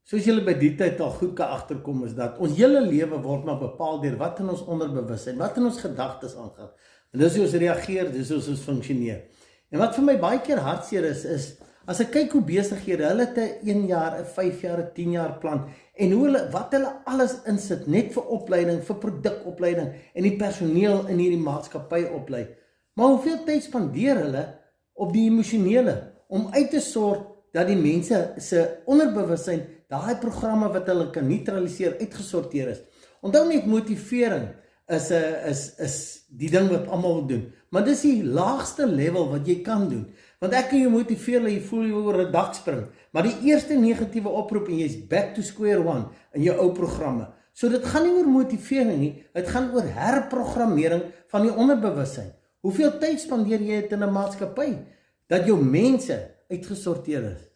Soos julle by die tyd al goed kan agterkom is dat ons hele lewe word maar bepaal deur wat in ons onderbewussyn, wat in ons gedagtes aangaan. En dis hoe ons reageer, dis hoe ons funksioneer. En wat vir my baie keer hartseer is as ek kyk hoe besighede, hulle het 'n 1 jaar, 'n 5 jaar, 'n 10 jaar plan en wat hulle alles insit net vir opleiding, vir produkopleiding en die personeel in hierdie maatskappy oplei. Maar hoeveel tyd spandeer hulle op die emosionele om uit te sorg dat die mense se onderbewussyn, daai programme wat hulle kan neutraliseer, uitgesorteer is. Onthou net, motivering is die ding wat almal doen. Maar dis die laagste level wat jy kan doen. Want ek kan jou motiveer dat jy voel jy oor 'n dak spring, maar die eerste negatiewe oproep en jy's back to square one in jou ou programme. So dit gaan nie oor motivering nie, dit gaan oor herprogrammering van die onderbewussyn. Hoeveel tyd spandeer jy in 'n maatskappy dat jou mense uitgesorteer is?